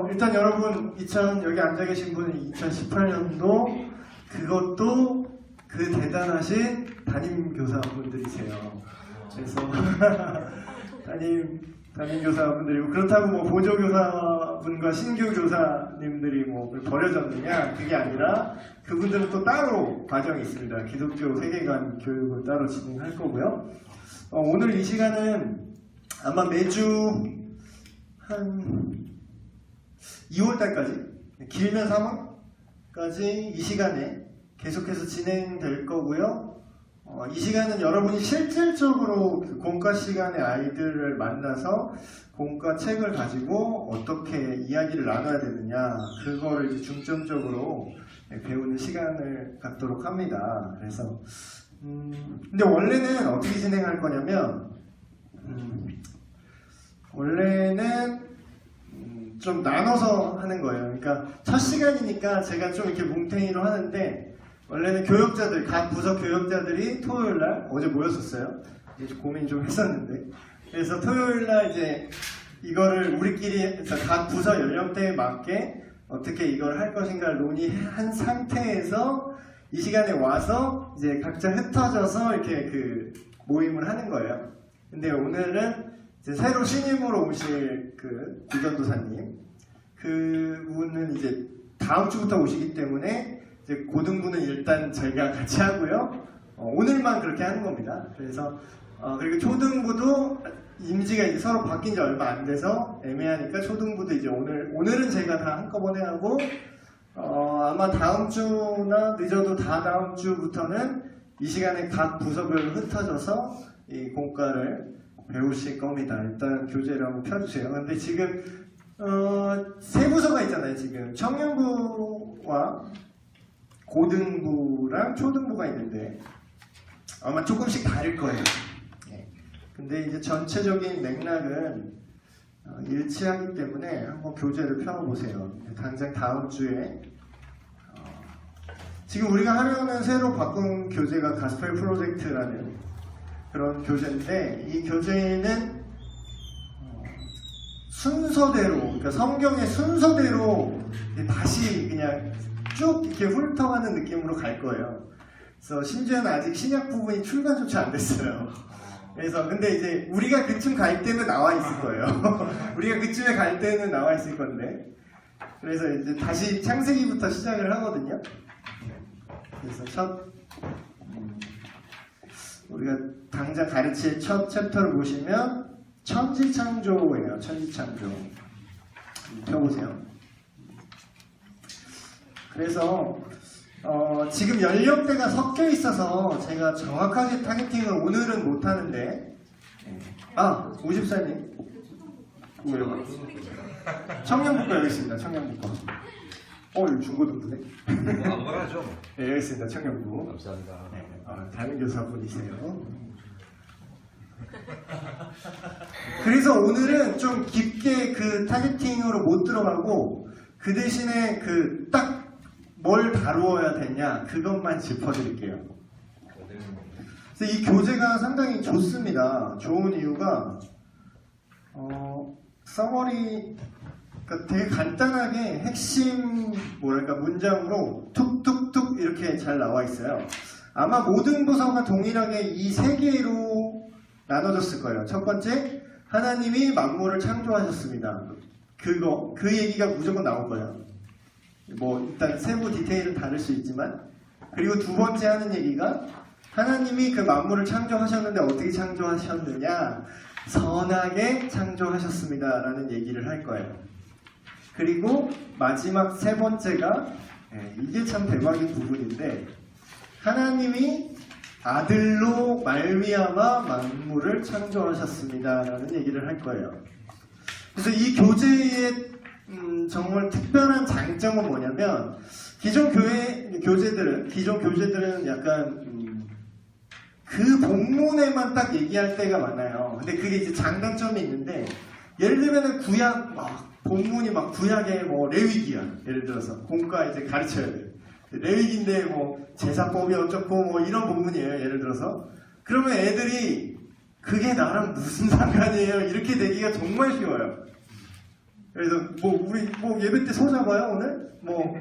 일단 여러분 여기 앉아 계신 분은 2018년도 그것도 그 대단하신 담임교사분들이세요. 그래서 담임교사분들이고 그렇다고 뭐 보조교사분과 신규교사님들이 뭐 버려졌느냐 그게 아니라 그분들은 또 따로 과정이 있습니다. 기독교 세계관 교육을 따로 진행할 거고요. 오늘 이 시간은 아마 매주 한 2월달까지 길면 3월까지 이 시간에 계속해서 진행될 거고요. 이 시간은 여러분이 실질적으로 그 공과 시간에 아이들을 만나서 공과 책을 가지고 어떻게 이야기를 나눠야 되느냐 그거를 이제 중점적으로 배우는 시간을 갖도록 합니다. 그래서 근데 원래는 어떻게 진행할 거냐면 원래는 좀 나눠서 하는 거예요. 그러니까 첫 시간이니까 제가 좀 이렇게 뭉탱이로 하는데 원래는 교역자들, 각 부서 교역자들이 토요일날 어제 모였었어요. 이제 고민 좀 했었는데 그래서 토요일날 이제 이거를 우리끼리 각 부서 연령대에 맞게 어떻게 이걸 할 것인가를 논의한 상태에서 이 시간에 와서 이제 각자 흩어져서 이렇게 그 모임을 하는 거예요. 근데 오늘은 이제 새로 신임으로 오실 그 이전도사님 그분은 이제 다음 주부터 오시기 때문에 이제 고등부는 일단 저희가 같이 하고요. 오늘만 그렇게 하는 겁니다. 그래서 그리고 초등부도 임지가 이제 서로 바뀐 지 얼마 안 돼서 애매하니까 초등부도 이제 오늘은 제가 다 한꺼번에 하고 아마 다음 주나 늦어도 다 다음 주부터는 이 시간에 각 부서별로 흩어져서 이 공과를 배우실 겁니다. 일단 교재를 한번 펴주세요. 근데 지금 세 부서가 있잖아요. 지금 청년부와 고등부랑 초등부가 있는데 아마 조금씩 다를 거예요. 네. 근데 이제 전체적인 맥락은 일치하기 때문에 한번 교재를 펴보세요. 당장 다음 주에 지금 우리가 하려는 새로 바꾼 교재가 가스펠 프로젝트라는 그런 교재인데 이 교재는 순서대로 그러니까 성경의 순서대로 다시 그냥 쭉 이렇게 훑어가는 느낌으로 갈 거예요. 그래서 심지어는 아직 신약 부분이 출간조차 안 됐어요. 그래서 근데 이제 우리가 그쯤 갈 때는 나와 있을 거예요. 우리가 그쯤에 갈 때는 나와 있을 건데 그래서 이제 다시 창세기부터 시작을 하거든요. 그래서 우리가 당장 가르칠 첫 챕터를 보시면 천지창조예요. 천지창조 펴보세요. 그래서 지금 연령대가 섞여 있어서 제가 정확하게 타겟팅을 오늘은 못하는데 54님 왜요? 청년부과 여기 있습니다. 청년부과 이거 중고등부네? 아무거나 하죠. 네, 여기 있습니다. 청년부. 감사합니다. 네, 담임교사분이세요. 그래서 오늘은 좀 깊게 그 타겟팅으로 못 들어가고 그 대신에 그 딱 뭘 다루어야 되냐 그것만 짚어드릴게요. 그래서 이 교재가 상당히 좋습니다. 좋은 이유가 서머리 그러니까 되게 간단하게 핵심 문장으로 툭툭툭 이렇게 잘 나와 있어요. 아마 모든 부서가 동일하게 이 세 개로 나눠졌을 거예요. 첫 번째, 하나님이 만물을 창조하셨습니다. 그 얘기가 무조건 나올 거예요. 일단 세부 디테일은 다를 수 있지만, 그리고 두 번째 하는 얘기가 하나님이 그 만물을 창조하셨는데 어떻게 창조하셨느냐? 선하게 창조하셨습니다. 라는 얘기를 할 거예요. 그리고 마지막 세 번째가 이게 참 대박인 부분인데 하나님이 아들로 말미암아 만물을 창조하셨습니다 라는 얘기를 할 거예요. 그래서 이 교재의 정말 특별한 장점은 뭐냐면 기존 교재들은 약간 그 본문에만 딱 얘기할 때가 많아요. 근데 그게 이제 장단점이 있는데 예를 들면 본문이 구약의 레위기야. 예를 들어서 공과 이제 가르쳐야 돼. 레위기인데 제사법이 어쩌고 이런 본문이에요. 예를 들어서 그러면 애들이 그게 나랑 무슨 상관이에요? 이렇게 되기가 정말 쉬워요. 그래서 우리 예배 때 소 잡아요 오늘?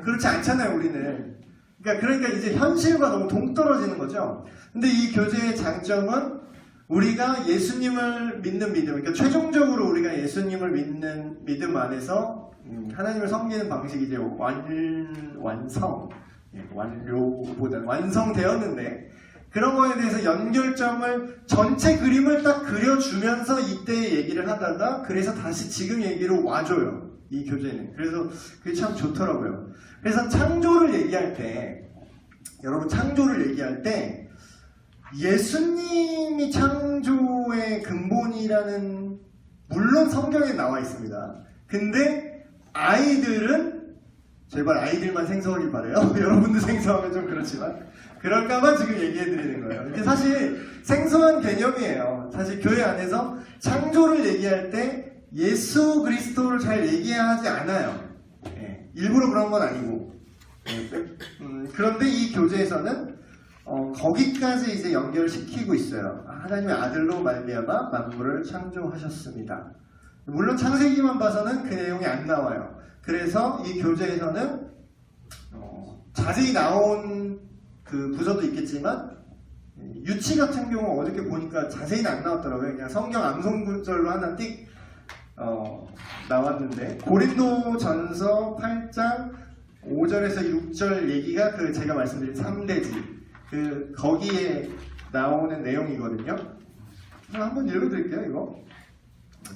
그렇지 않잖아요 우리는. 그러니까 이제 현실과 너무 동떨어지는 거죠. 근데 이 교제의 장점은 우리가 예수님을 믿는 믿음, 그러니까 최종적으로 우리가 예수님을 믿는 믿음 안에서 하나님을 섬기는 방식이 이제 완료보다는 완성되었는데, 그런 거에 대해서 연결점을 전체 그림을 딱 그려주면서 이때 얘기를 하다가 그래서 다시 지금 얘기로 와줘요 이 교재는. 그래서 그게 참 좋더라고요. 그래서 창조를 얘기할 때, 여러분 창조를 얘기할 때 예수님이 창조의 근본이라는 물론 성경에 나와 있습니다. 근데 아이들은 제발 아이들만 생소하길 바래요. 여러분도 생소하면 좀 그렇지만 그럴까봐 지금 얘기해드리는 거예요. 이게 사실 생소한 개념이에요. 사실 교회 안에서 창조를 얘기할 때 예수 그리스도를 잘 얘기하지 않아요. 일부러 그런 건 아니고. 그런데 이 교재에서는 거기까지 이제 연결시키고 있어요. 하나님의 아들로 말미암아 만물을 창조하셨습니다. 물론 창세기만 봐서는 그 내용이 안 나와요. 그래서 이 교재에서는 자세히 나온 그 부서도 있겠지만 유치 같은 경우 어저께 보니까 자세히는 안 나왔더라고요. 그냥 성경 암송 구절로 하나 띡 나왔는데, 고린도전서 8장 5절에서 6절 얘기가 제가 말씀드린 3대지 거기에 나오는 내용이거든요. 한번 읽어드릴게요. 이거.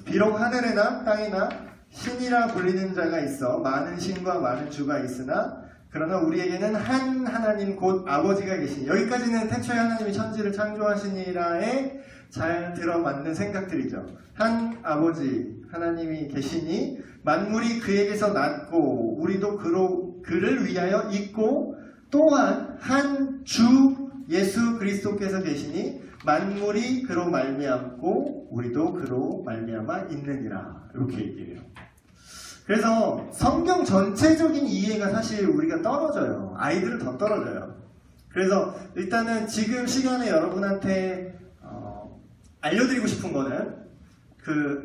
비록 하늘에나 땅이나 신이라 불리는 자가 있어 많은 신과 많은 주가 있으나 그러나 우리에게는 한 하나님 곧 아버지가 계시니, 여기까지는 태초에 하나님이 천지를 창조하시니라에 잘 들어맞는 생각들이죠. 한 아버지 하나님이 계시니 만물이 그에게서 났고 우리도 그를 위하여 있고, 또한 한 주 예수 그리스도께서 계시니 만물이 그로 말미암고 우리도 그로 말미암아 있느니라. 이렇게 얘기해요. 그래서 성경 전체적인 이해가 사실 우리가 떨어져요. 아이들은 더 떨어져요. 그래서 일단은 지금 시간에 여러분한테 알려드리고 싶은 거는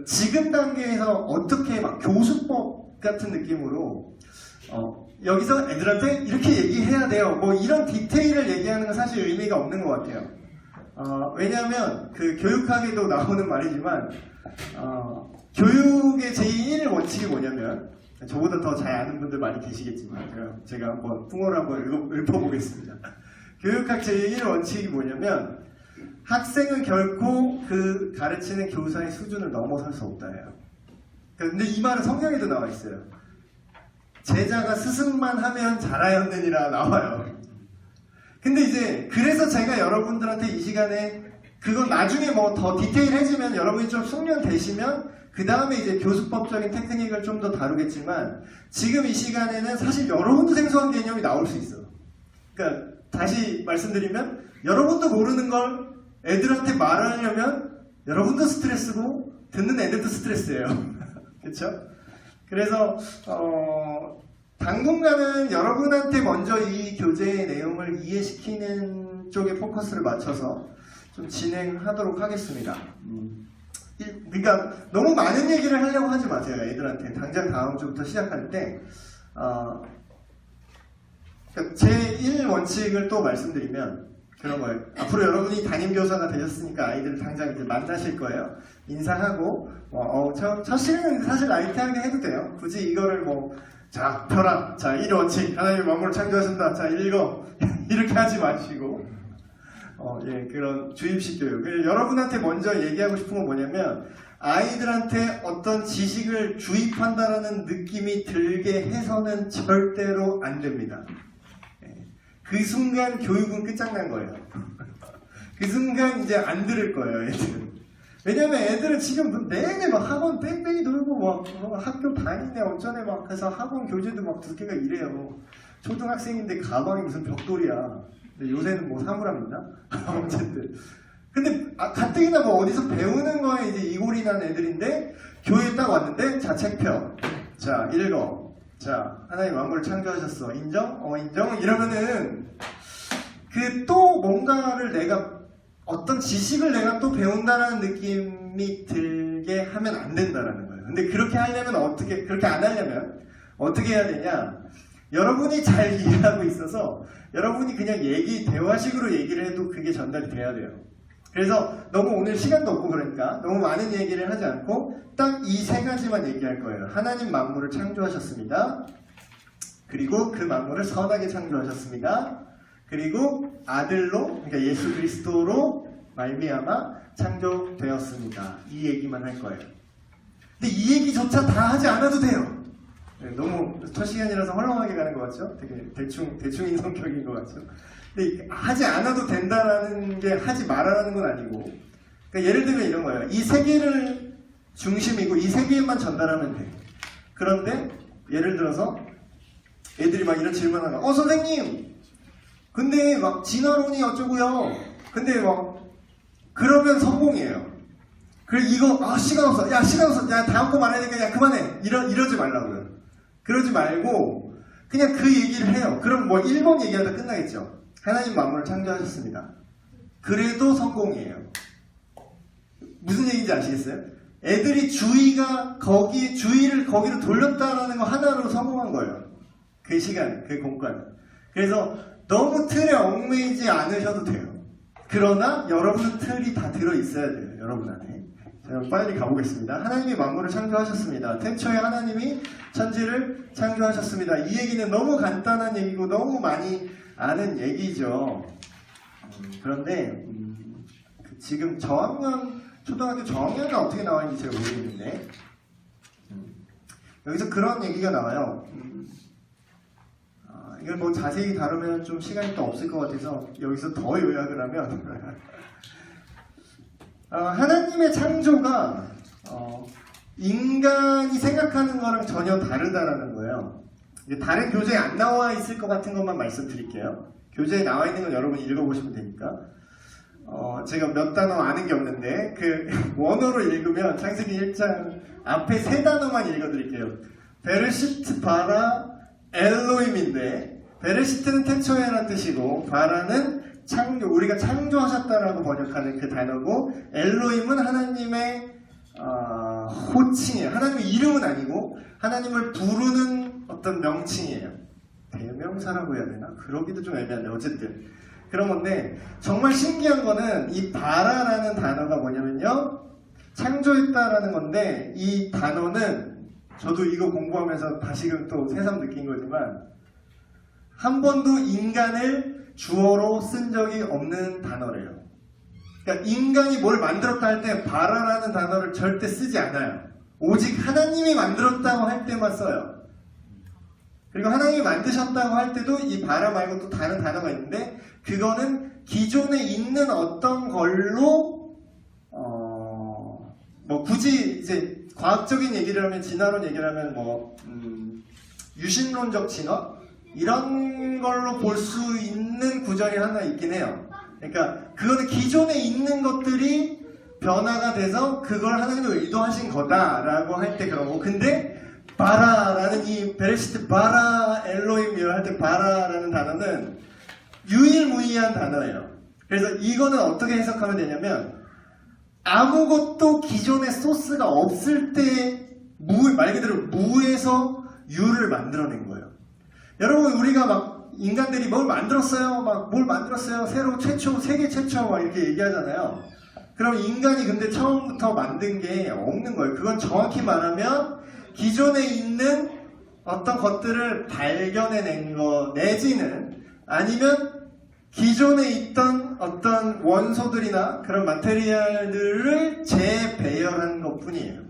지금 단계에서 어떻게 막 교수법 같은 느낌으로 여기서 애들한테 이렇게 얘기해야 돼요. 이런 디테일을 얘기하는 건 사실 의미가 없는 것 같아요. 왜냐하면 교육학에도 나오는 말이지만 교육의 제1 원칙이 뭐냐면, 저보다 더 잘 아는 분들 많이 계시겠지만 제가 한번 풍어를 한번 읊어보겠습니다. 교육학 제1 원칙이 뭐냐면 학생은 결코 가르치는 교사의 수준을 넘어설 수 없다예요. 근데 이 말은 성경에도 나와 있어요. 제자가 스승만 하면 잘하였느니라 나와요. 근데 이제 그래서 제가 여러분들한테 이 시간에 그건 나중에 더 디테일해지면 여러분이 좀 숙련되시면 그 다음에 이제 교수법적인 테크닉을 좀 더 다루겠지만, 지금 이 시간에는 사실 여러분도 생소한 개념이 나올 수 있어. 그러니까 다시 말씀드리면 여러분도 모르는 걸 애들한테 말하려면 여러분도 스트레스고 듣는 애들도 스트레스예요. 그렇죠? 그래서 당분간은 여러분한테 먼저 이 교재의 내용을 이해시키는 쪽에 포커스를 맞춰서 좀 진행하도록 하겠습니다. 그러니까 너무 많은 얘기를 하려고 하지 마세요. 애들한테 당장 다음 주부터 시작할 때 제1 원칙을 또 말씀드리면 그런 거예요. 앞으로 여러분이 담임교사가 되셨으니까 아이들을 당장 이제 만나실 거예요. 인사하고 첫 시간은 사실 라이트하게 해도 돼요. 굳이 이거를 자 펴라, 자 1 원칙 하나님의 만물을 창조하신다, 자 읽어 이렇게 하지 마시고 그런 주입식 교육. 여러분한테 먼저 얘기하고 싶은 건 뭐냐면, 아이들한테 어떤 지식을 주입한다라는 느낌이 들게 해서는 절대로 안 됩니다. 그 순간 교육은 끝장난 거예요. 그 순간 이제 안 들을 거예요, 애들은. 왜냐면 애들은 지금 내내 학원 뺑뺑이 돌고 학교 다니네 어쩌네 해서 학원 교재도 2개가 이래요. 초등학생인데 가방이 무슨 벽돌이야. 근데 요새는 사물함 있나? 어쨌든. 근데 가뜩이나 어디서 배우는 거에 이제 이골이 난 애들인데 교회에 딱 왔는데 자 책 펴. 자 읽어. 자 하나님 만물을 창조하셨어. 인정? 인정? 이러면은 또 뭔가를 내가 어떤 지식을 내가 또 배운다라는 느낌이 들게 하면 안 된다라는 거예요. 근데 그렇게 안 하려면 어떻게 해야 되냐? 여러분이 잘 이해하고 있어서 여러분이 그냥 대화식으로 얘기를 해도 그게 전달이 돼야 돼요. 그래서 너무 오늘 시간도 없고 그러니까 너무 많은 얘기를 하지 않고 딱 이 세 가지만 얘기할 거예요. 하나님 만물을 창조하셨습니다. 그리고 그 만물을 선하게 창조하셨습니다. 그리고 아들로, 그러니까 예수 그리스도로 말미암아 창조되었습니다. 이 얘기만 할 거예요. 근데 이 얘기조차 다 하지 않아도 돼요. 네, 너무 첫 시간이라서 헐렁하게 가는 것 같죠? 되게 대충인 성격인 것 같죠? 근데 하지 않아도 된다라는 게 하지 말아라는 건 아니고, 그러니까 예를 들면 이런 거예요. 이 세 개를 중심이고 이 세 개만 전달하면 돼. 그런데 예를 들어서 애들이 막 이런 질문을 하면 선생님! 근데 막 진화론이 어쩌고요? 근데 막 그러면 성공이에요. 그래 이거 시간 없어. 야 다음 거 말해야 되니까 야 그만해. 이러지 말라고요. 그러지 말고 그냥 그 얘기를 해요. 그럼 뭐 1번 얘기하다 끝나겠죠. 하나님 만물을 창조하셨습니다. 그래도 성공이에요. 무슨 얘기인지 아시겠어요? 애들이 주의를 거기로 돌렸다라는 거 하나로 성공한 거예요. 그 시간, 그 공간. 그래서 너무 틀에 얽매이지 않으셔도 돼요. 그러나 여러분 틀이 다 들어있어야 돼요. 여러분 안에. 자, 빨리 가보겠습니다. 하나님이 만물을 창조하셨습니다. 태초에 하나님이 천지를 창조하셨습니다. 이 얘기는 너무 간단한 얘기고 너무 많이 아는 얘기죠. 그런데 지금 초등학교 저학년은 어떻게 나와있는지 제가 모르겠는데 여기서 그런 얘기가 나와요. 이걸 뭐 자세히 다루면 좀 시간이 또 없을 것 같아서 여기서 더 요약을 하면 하나님의 창조가 인간이 생각하는 거랑 전혀 다르다라는 거예요. 다른 교재에 안 나와 있을 것 같은 것만 말씀드릴게요. 교재에 나와 있는 건 여러분 읽어보시면 되니까. 제가 몇 단어 아는 게 없는데 그 원어로 읽으면 창세기 1장 앞에 세 단어만 읽어드릴게요. 베르시트 바라 엘로임인데 베르시트는 태초에라는 뜻이고 바라는 우리가 창조하셨다라고 번역하는 그 단어고 엘로임은 하나님의 호칭이에요. 하나님의 이름은 아니고 하나님을 부르는 어떤 명칭이에요. 대명사라고 해야 되나? 그러기도 좀 애매한데 어쨌든 그런 건데 정말 신기한 거는 이 바라라는 단어가 뭐냐면요. 창조했다라는 건데 이 단어는 저도 이거 공부하면서 다시금 또 새삼 느낀 거지만 한 번도 인간을 주어로 쓴 적이 없는 단어래요. 그러니까 인간이 뭘 만들었다 할 때 바라라는 단어를 절대 쓰지 않아요. 오직 하나님이 만들었다고 할 때만 써요. 그리고 하나님이 만드셨다고 할 때도 이 바라 말고 또 다른 단어가 있는데 그거는 기존에 있는 어떤 걸로 뭐 굳이 이제 과학적인 얘기를 하면 진화론 얘기를 하면 뭐 유신론적 진화 이런 걸로 볼 수 있는 구절이 하나 있긴 해요. 그러니까 그거는 기존에 있는 것들이 변화가 돼서 그걸 하나님이 의도하신 거다라고 할 때 그런 거. 근데 바라라는 이 베레시트 바라 엘로임이라 할 때 바라라는 단어는 유일무이한 단어예요. 그래서 이거는 어떻게 해석하면 되냐면 아무것도 기존의 소스가 없을 때 말 그대로 무에서 유를 만들어낸 거예요. 여러분 우리가 막 인간들이 뭘 만들었어요? 막 뭘 만들었어요? 새로 최초, 세계 최초 막 이렇게 얘기하잖아요. 그럼 인간이 근데 처음부터 만든 게 없는 거예요. 그건 정확히 말하면 기존에 있는 어떤 것들을 발견해낸 거 내지는 아니면 기존에 있던 어떤 원소들이나 그런 마테리얼들을 재배열한 것 뿐이에요.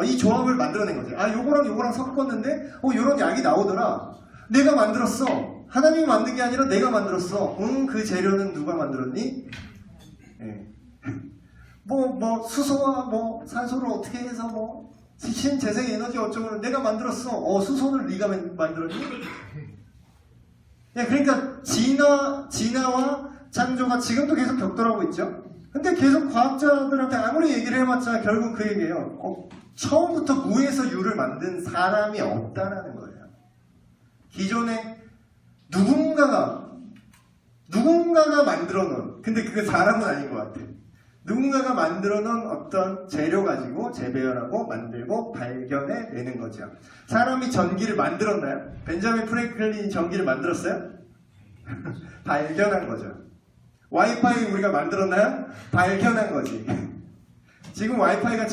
이 조합을 만들어낸 거죠. 요거랑 요거랑 섞었는데 요런 약이 나오더라. 내가 만들었어. 하나님이 만든 게 아니라 내가 만들었어. 그 재료는 누가 만들었니? 네. 수소와 산소를 어떻게 해서 신재생 에너지 어쩌고 내가 만들었어. 수소를 네가 만들었니? 네, 그러니까 진화와 창조가 지금도 계속 격돌하고 있죠. 근데 계속 과학자들한테 아무리 얘기를 해봤자 결국 그 얘기예요. 처음부터 무에서 유를 만든 사람이 없다라는 거예요. 기존에 누군가가 만들어 놓은, 근데 그게 사람은 아닌 것 같아. 누군가가 만들어 놓은 어떤 재료 가지고 재배열하고 만들고 발견해내는 거죠. 사람이 전기를 만들었나요? 벤자민 프랭클린이 전기를 만들었어요? 발견한 거죠. 와이파이 우리가 만들었나요? 발견한 거지. 지금 와이파이가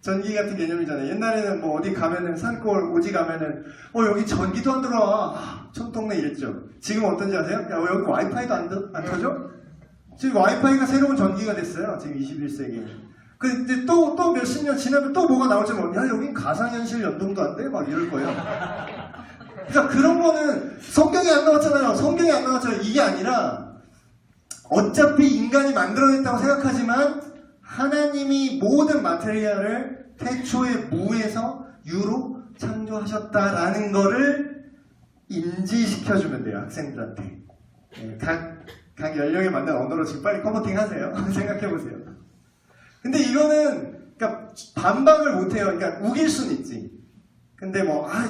전기 같은 개념이잖아요. 옛날에는 뭐 어디 가면은 산골 오지 가면은 여기 전기도 안 들어와. 촌동네 이랬죠. 지금 어떤지 아세요? 야, 여기 와이파이도 안 터져? 지금 와이파이가 새로운 전기가 됐어요. 지금 21세기. 근데 또 몇십 년 지나면 또 뭐가 나올지 모르겠 야, 여긴 가상현실 연동도 안 돼? 막 이럴 거예요. 그러니까 그런 거는 성경에 안 나왔잖아요. 성경에 안 나왔잖아요. 이게 아니라 어차피 인간이 만들어냈다고 생각하지만 하나님이 모든 마테리얼을 태초에 무에서 유로 창조하셨다라는 거를 인지시켜주면 돼요. 학생들한테. 각 연령에 맞는 언어로 지금 빨리 컨버팅 하세요. 생각해보세요. 근데 이거는 그러니까 반박을 못해요. 그러니까 우길 순 있지. 근데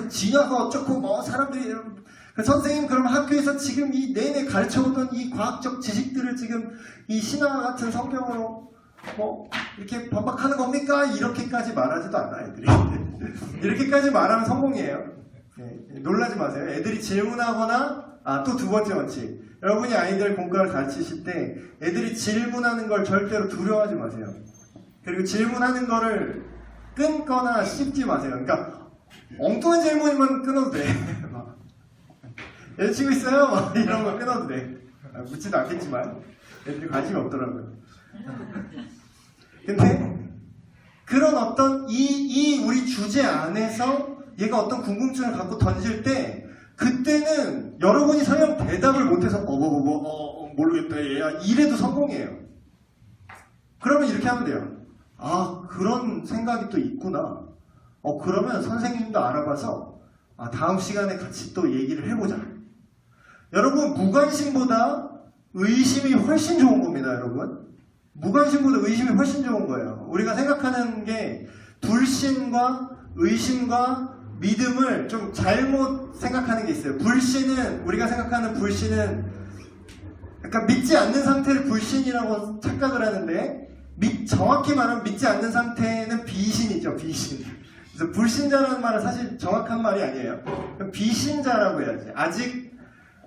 지나가 어쩌고 사람들이 선생님 그럼 학교에서 지금 이 내내 가르쳐오던 이 과학적 지식들을 지금 이 신화 같은 성경으로 이렇게 반박하는 겁니까? 이렇게까지 말하지도 않아 애들이. 이렇게까지 말하면 성공이에요. 네, 놀라지 마세요. 애들이 질문하거나 또 두 번째 원칙. 여러분이 아이들 공과를 가르치실 때 애들이 질문하는 걸 절대로 두려워하지 마세요. 그리고 질문하는 거를 끊거나 씹지 마세요. 그러니까 엉뚱한 질문이면 끊어도 돼. 여자친구 있어요? 이런 거 끊어도 돼. 묻지도 않겠지만 애들이 관심이 없더라고요. 근데 그런 어떤 이 우리 주제 안에서 얘가 어떤 궁금증을 갖고 던질 때 그때는 여러분이 설령 대답을 못해서 모르겠다 얘야 이래도 성공이에요. 그러면 이렇게 하면 돼요. 그런 생각이 또 있구나. 그러면 선생님도 알아봐서 다음 시간에 같이 또 얘기를 해보자. 여러분 무관심보다 의심이 훨씬 좋은 겁니다. 여러분 무관심보다 의심이 훨씬 좋은 거예요. 우리가 생각하는 게 불신과 의심과 믿음을 좀 잘못 생각하는 게 있어요. 불신은 우리가 생각하는 불신은 약간 믿지 않는 상태를 불신이라고 착각을 하는데 정확히 말하면 믿지 않는 상태는 비신이죠. 비신. 그래서 불신자라는 말은 사실 정확한 말이 아니에요. 비신자라고 해야지. 아직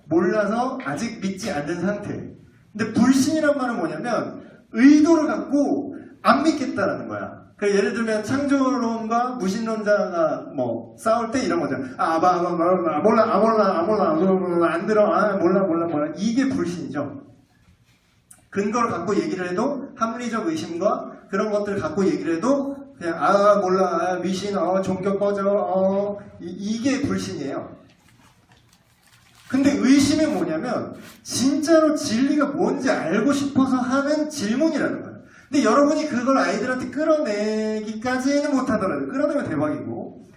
몰라서 아직 믿지 않는 상태. 근데 불신이란 말은 뭐냐면 의도를 갖고 안 믿겠다라는 거야. 예를 들면 창조론과 무신론자가 싸울 때 이런 거죠. 몰라 안 들어. 몰라 이게 불신이죠. 근거를 갖고 얘기를 해도 합리적 의심과 그런 것들을 갖고 얘기를 해도 그냥 몰라 미신 종교 꺼져 이게 불신이에요. 근데 의심이 뭐냐면 진짜로 진리가 뭔지 알고 싶어서 하는 질문이라는 거예요. 근데 여러분이 그걸 아이들한테 끌어내기까지는 못하더라도 끌어내면 대박이고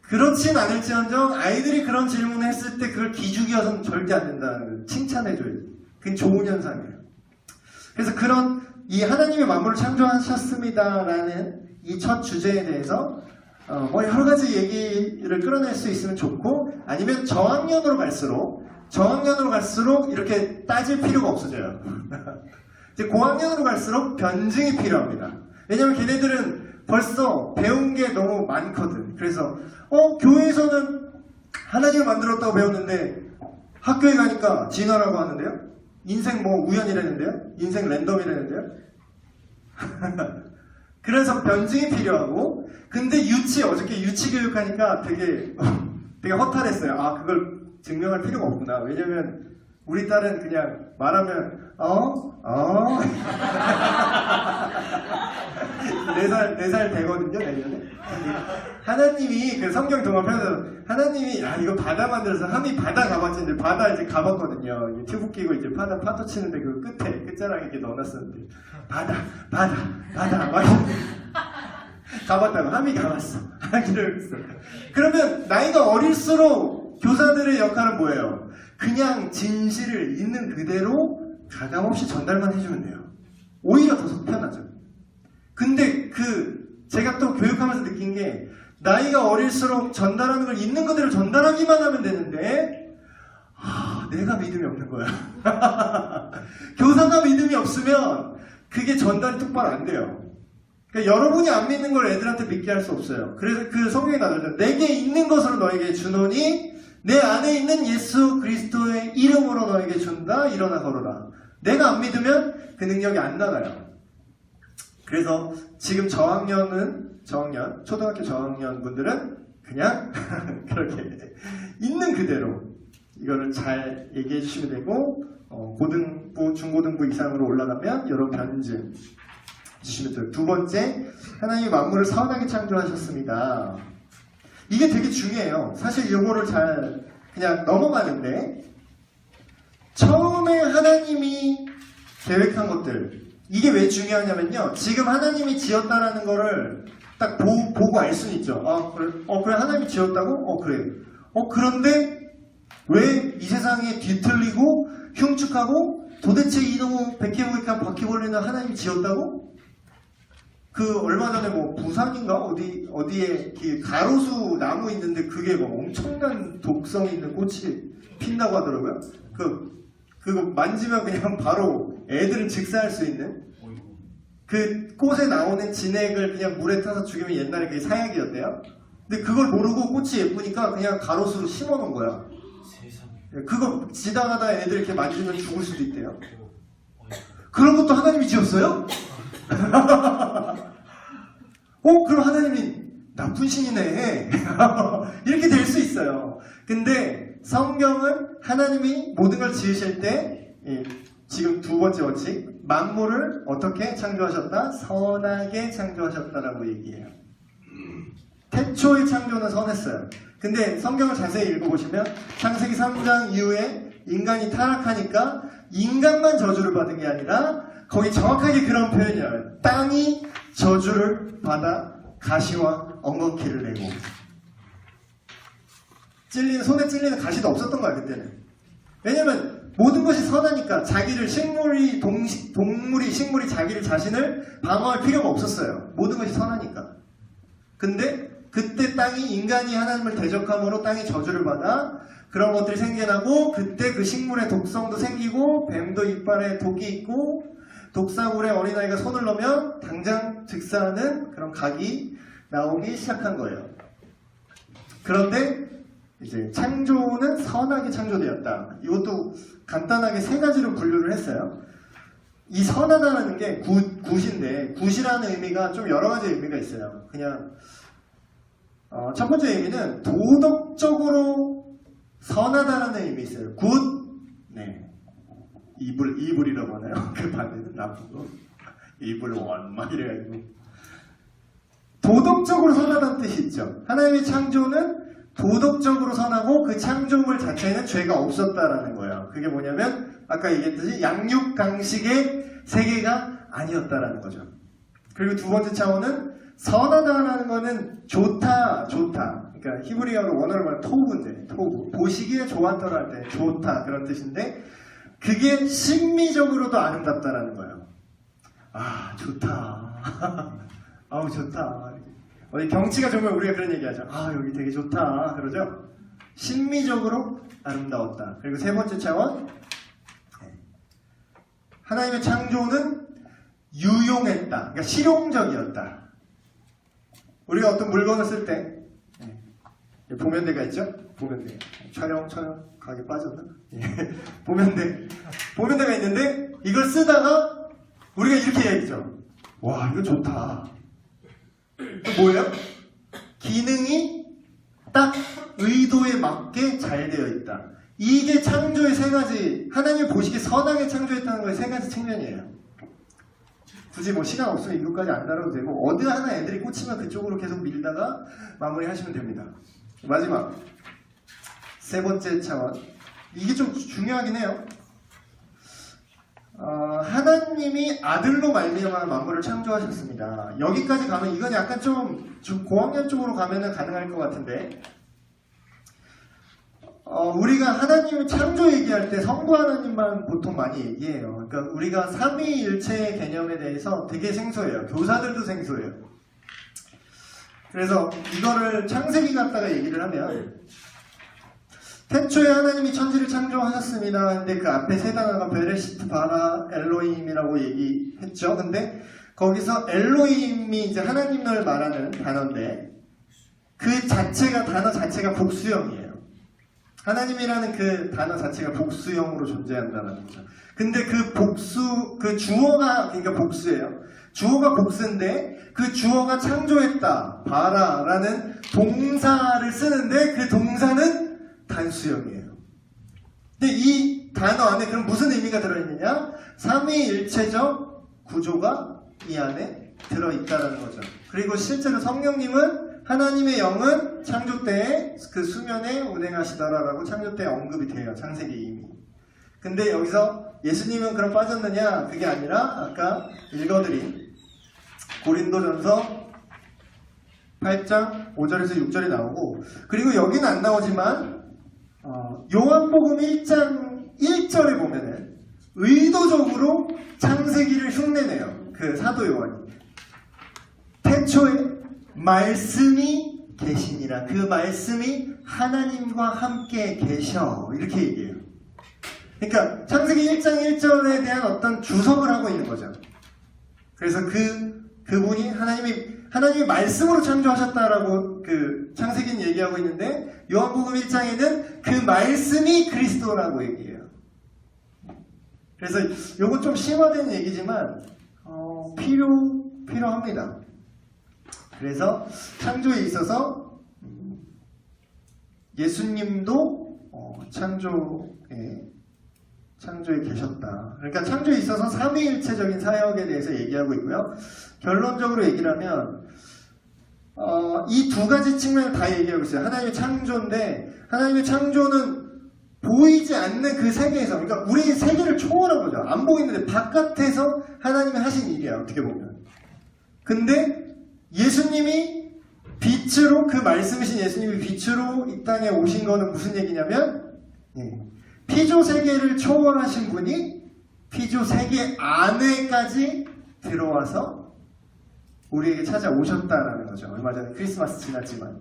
그렇진 않을지언정 아이들이 그런 질문을 했을 때 그걸 기죽여서는 절대 안 된다는 걸 칭찬해줘야지. 그게 좋은 현상이에요. 그래서 그런 이 하나님의 만물을 창조하셨습니다라는 이 첫 주제에 대해서 여러 가지 얘기를 끌어낼 수 있으면 좋고 아니면 저학년으로 갈수록 이렇게 따질 필요가 없어져요. 이제 고학년으로 갈수록 변증이 필요합니다. 왜냐면 걔네들은 벌써 배운 게 너무 많거든. 그래서 교회에서는 하나님을 만들었다고 배웠는데 학교에 가니까 진화라고 하는데요. 인생 우연이라는데요. 인생 랜덤이라는데요. 그래서 변증이 필요하고 근데 어저께 유치교육 하니까 되게 허탈했어요. 그걸 증명할 필요가 없구나. 왜냐면 우리 딸은 그냥 말하면 4살 되거든요, 내년에. 하나님이 그 성경 동화편에서 하나님이 이거 바다 만들어서 함이 바다 가봤지. 이제 바다 이제 가봤거든요. 튜브 끼고 이제 파도 치는데 그 끝자락에 이렇게 넣어놨었는데 바다 막 가봤다고 함이 가봤어. 그러면 나이가 어릴수록 교사들의 역할은 뭐예요? 그냥 진실을 있는 그대로 가감없이 전달만 해주면 돼요. 오히려 더 속편하죠. 근데 제가 또 교육하면서 느낀 게 나이가 어릴수록 전달하는 걸 있는 그대로 전달하기만 하면 되는데 내가 믿음이 없는 거야. 교사가 믿음이 없으면 그게 전달이 똑바로 안 돼요. 그러니까 여러분이 안 믿는 걸 애들한테 믿게 할 수 없어요. 그래서 그 성경에 나오죠. 내게 있는 것으로 너에게 주노니 내 안에 있는 예수 그리스도의 이름으로 너에게 준다. 일어나 걸어라. 내가 안 믿으면 그 능력이 안 나가요. 그래서 지금 초등학교 저학년 분들은 그냥 그렇게 있는 그대로 이거를 잘 얘기해 주시면 되고, 고등부, 중고등부 이상으로 올라가면 여러 변증 주시면 돼요. 두 번째, 하나님이 만물을 선하게 창조하셨습니다. 이게 되게 중요해요. 사실 이거를 잘 그냥 넘어가는데, 처음에 하나님이 계획한 것들, 이게 왜 중요하냐면요. 지금 하나님이 지었다라는 거를 딱 보고 알 수는 있죠. 그래 하나님이 지었다고? 그래. 그런데 왜 이 세상에 뒤틀리고 흉측하고 도대체 이놈의 백해무익한 바퀴벌레는 하나님이 지었다고? 그 얼마 전에 뭐 부산인가 어디에 가로수 나무 있는데 그게 뭐 엄청난 독성 있는 꽃이 핀다고 하더라고요. 그거 만지면 그냥 바로 애들은 즉사할 수 있는 그 꽃에 나오는 진액을 그냥 물에 타서 죽이면 옛날에 그게 사약이었대요. 근데 그걸 모르고 꽃이 예쁘니까 그냥 가로수로 심어놓은 거야. 그거 지나가다 애들 이렇게 만지면 죽을 수도 있대요. 그런 것도 하나님이 지었어요? 그럼 하나님이 나쁜 신이네. 이렇게 될 수 있어요. 근데 성경은 하나님이 모든 걸 지으실 때 지금 두 번째 원칙, 만물을 어떻게 창조하셨다? 선하게 창조하셨다라고 얘기해요. 태초의 창조는 선했어요. 근데 성경을 자세히 읽어보시면 창세기 3장 이후에 인간이 타락하니까 인간만 저주를 받은 게 아니라 거기 정확하게 그런 표현이에요. 땅이 저주를 받아 가시와 엉겅퀴를 내고, 손에 찔리는 가시도 없었던 거야 그때는. 왜냐면 모든 것이 선하니까 자기를 식물이 자기를 자신을 방어할 필요가 없었어요. 모든 것이 선하니까. 근데 그때 인간이 하나님을 대적함으로 땅이 저주를 받아 그런 것들이 생겨나고, 그때 그 식물의 독성도 생기고, 뱀도 이빨에 독이 있고, 독사굴에 어린아이가 손을 넣으면 당장 즉사하는 그런 각이 나오기 시작한 거예요. 그런데 이제 창조는 선하게 창조되었다. 이것도 간단하게 세 가지로 분류를 했어요. 이 선하다는 게 굿인데, 굿이라는 의미가 좀 여러 가지 의미가 있어요. 그냥 첫 번째 의미는 도덕적으로 선하다라는 의미 있어요. 굿, 네, 이불이라고 하나요? 그 반대는 나쁘고, 이불 원, 막 이래가지고 도덕적으로 선하다는 뜻이 있죠. 하나님의 창조는 도덕적으로 선하고 그 창조물 자체에는 죄가 없었다라는 거예요. 그게 뭐냐면 아까 얘기했듯이 양육강식의 세계가 아니었다라는 거죠. 그리고 두 번째 차원은 선하다라는 거는 좋다. 그러니까 히브리어로 원어로 말하면 토브인데, 보시기에 좋았더라 할 때 좋다 그런 뜻인데, 그게 심미적으로도 아름답다라는 거예요. 좋다. 아우 좋다. 어디 경치가 좋으면 우리가 그런 얘기하죠. 여기 되게 좋다 그러죠. 심미적으로 아름다웠다. 그리고 세 번째 차원, 하나님의 창조는 유용했다. 그러니까 실용적이었다. 우리가 어떤 물건을 쓸 때 보면대가 있죠? 보면대. 촬영 가게 빠졌나? 보면대가 있는데 이걸 쓰다가 우리가 이렇게 얘기하죠. 와, 이거 좋다. 뭐예요? 기능이 딱 의도에 맞게 잘 되어 있다. 이게 창조의 세 가지, 하나님이 보시기에 선하게 창조했다는 거의 세 가지 측면이에요. 굳이 뭐 시간 없으면 이것까지 안 다뤄도 되고, 어디 하나 애들이 꽂히면 그쪽으로 계속 밀다가 마무리 하시면 됩니다. 마지막 세 번째 차원, 이게 좀 중요하긴 해요. 하나님이 아들로 말미암아 만물을 창조하셨습니다. 여기까지 가면 이건 약간 좀 고학년 쪽으로 가면은 가능할 것 같은데, 우리가 하나님의 창조 얘기할 때 성부 하나님만 보통 많이 얘기해요. 그러니까 우리가 삼위일체의 개념에 대해서 되게 생소해요. 교사들도 생소해요. 그래서 이거를 창세기 갖다가 얘기를 하면, 태초에 하나님이 천지를 창조하셨습니다. 근데 그 앞에 세 단어가 베레시트, 바라, 엘로힘이라고 얘기했죠. 근데 거기서 엘로힘이 이제 하나님을 말하는 단어인데 그 자체가 단어 자체가 복수형이에요. 하나님이라는 그 단어 자체가 복수형으로 존재한다는 거죠. 근데 그 주어가 그러니까 복수예요. 주어가 복수인데 그 주어가 창조했다, 바라라는 동사를 쓰는데 그 동사는 단수형이에요. 근데 이 단어 안에 그럼 무슨 의미가 들어있느냐? 삼위일체적 구조가 이 안에 들어있다는 거죠. 그리고 실제로 성령님은 하나님의 영은 창조 때에 그 수면에 운행하시더라라고 창조 때에 언급이 돼요. 창세기 이미. 근데 여기서 예수님은 그럼 빠졌느냐? 그게 아니라 아까 읽어드린 고린도전서 8장 5절에서 6절이 나오고 그리고 여기는 안 나오지만 요한복음 1장 1절에 보면은 의도적으로 창세기를 흉내내요. 그 사도 요한이. 태초에 말씀이 계시니라. 그 말씀이 하나님과 함께 계셔. 이렇게 얘기해요. 그러니까 창세기 1장 1절에 대한 어떤 주석을 하고 있는 거죠. 그래서 그분이 하나님이 말씀으로 창조하셨다라고 그 창세기는 얘기하고 있는데 요한복음 1장에는 그 말씀이 그리스도라고 얘기해요. 그래서 요거 좀 심화된 얘기지만 필요합니다. 그래서 창조에 있어서 예수님도 창조에 계셨다. 그러니까 창조에 있어서 삼위일체적인 사역에 대해서 얘기하고 있고요. 결론적으로 얘기를 하면 이 두 가지 측면을 다 얘기하고 있어요. 하나님의 창조인데 하나님의 창조는 보이지 않는 그 세계에서 그러니까 우리 세계를 초월한 거죠. 안 보이는데 바깥에서 하나님이 하신 일이야. 어떻게 보면. 근데 예수님이 빛으로 그 말씀이신 예수님이 빛으로 이 땅에 오신 거는 무슨 얘기냐면 피조 세계를 초월하신 분이 피조 세계 안에까지 들어와서 우리에게 찾아오셨다라는 거죠. 얼마 전에 크리스마스 지났지만.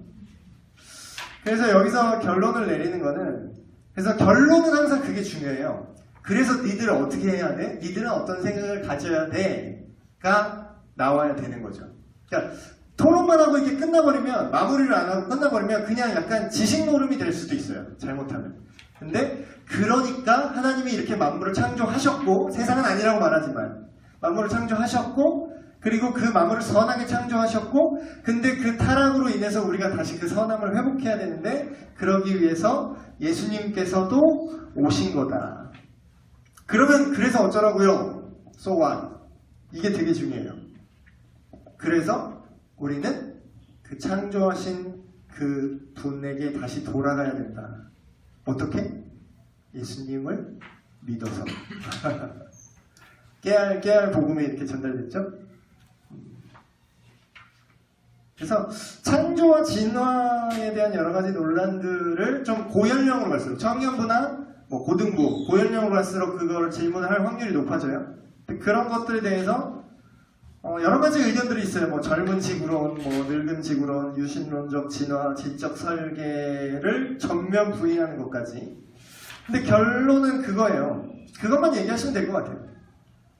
그래서 여기서 결론을 내리는 거는 그래서 결론은 항상 그게 중요해요. 그래서 니들은 어떻게 해야 돼? 니들은 어떤 생각을 가져야 돼?가 나와야 되는 거죠. 그러니까 토론만 하고 이렇게 끝나버리면 마무리를 안 하고 끝나버리면 그냥 약간 지식 노름이 될 수도 있어요. 잘못하면. 근데 그러니까 하나님이 이렇게 만물을 창조하셨고 세상은 아니라고 말하지만 만물을 창조하셨고 그리고 그 만물을 선하게 창조하셨고 근데 그 타락으로 인해서 우리가 다시 그 선함을 회복해야 되는데 그러기 위해서 예수님께서도 오신 거다. 그러면 그래서 어쩌라고요? So what? 이게 되게 중요해요. 그래서 우리는 그 창조하신 그 분에게 다시 돌아가야 된다. 어떻게? 예수님을 믿어서. 깨알 복음이 이렇게 전달됐죠? 그래서 창조와 진화에 대한 여러 가지 논란들을 좀 고연령으로 갈수록 청년부나 고등부, 고연령으로 갈수록 그걸 질문을 할 확률이 높아져요. 그런 것들에 대해서 여러 가지 의견들이 있어요. 젊은 지구론, 늙은 지구론, 유신론적 진화, 지적 설계를 전면 부인하는 것까지. 근데 결론은 그거예요. 그것만 얘기하시면 될 것 같아요.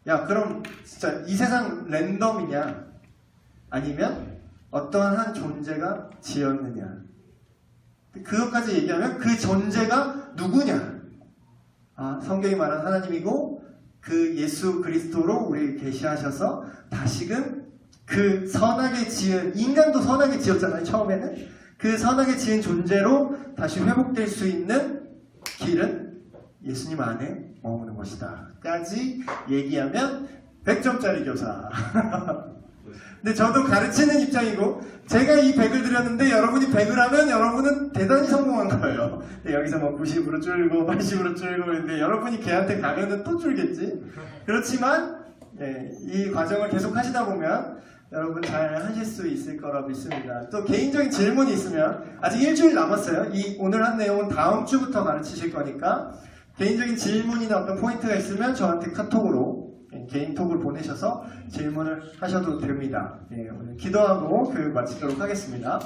야, 그럼 진짜 이 세상 랜덤이냐? 아니면 어떠한 한 존재가 지었느냐? 그것까지 얘기하면 그 존재가 누구냐? 성경이 말하는 하나님이고 그 예수 그리스도로 우리를 계시하셔서 다시금 그 선하게 지은 인간도 선하게 지었잖아요. 처음에는 그 선하게 지은 존재로 다시 회복될 수 있는 길은 예수님 안에 머무는 것이다 까지 얘기하면 100점짜리 교사. 근데 저도 가르치는 입장이고 제가 이 100을 드렸는데 여러분이 100을 하면 여러분은 대단히 성공한 거예요. 여기서 90으로 줄고 80으로 줄고 근데 여러분이 걔한테 가면은 또 줄겠지. 그렇지만 이 과정을 계속 하시다 보면 여러분 잘 하실 수 있을 거라 믿습니다. 또 개인적인 질문이 있으면 아직 일주일 남았어요. 오늘 한 내용은 다음 주부터 가르치실 거니까 개인적인 질문이나 어떤 포인트가 있으면 저한테 카톡으로 개인톡을 보내셔서 질문을 하셔도 됩니다. 오늘 기도하고 마치도록 하겠습니다.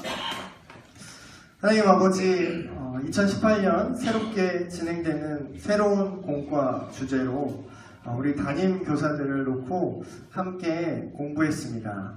하나님 아버지, 2018년 새롭게 진행되는 새로운 공과 주제로 우리 담임 교사들을 놓고 함께 공부했습니다.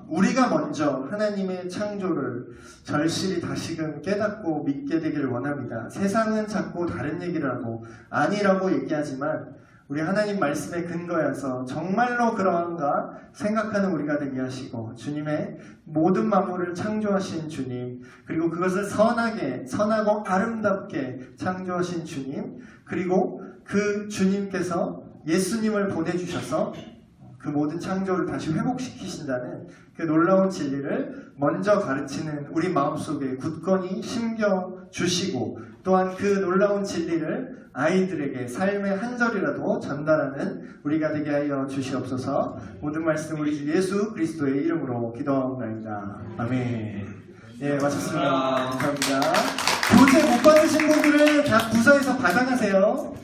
우리가 먼저 하나님의 창조를 절실히 다시금 깨닫고 믿게 되기를 원합니다. 세상은 자꾸 다른 얘기를 하고 아니라고 얘기하지만 우리 하나님 말씀에 근거해서 정말로 그러한가 생각하는 우리가 되게 하시고, 주님의 모든 만물을 창조하신 주님, 그리고 그것을 선하고 아름답게 창조하신 주님, 그리고 그 주님께서 예수님을 보내주셔서 그 모든 창조를 다시 회복시키신다는 그 놀라운 진리를 먼저 가르치는 우리 마음속에 굳건히 심겨주시고, 또한 그 놀라운 진리를 아이들에게 삶의 한 절이라도 전달하는 우리가 되게 하여 주시옵소서. 모든 말씀 우리 주 예수 그리스도의 이름으로 기도하옵나이다. 아멘. 예, 마쳤습니다. 감사합니다. 교재 못 받으신 분들은 각 부서에서 받아가세요.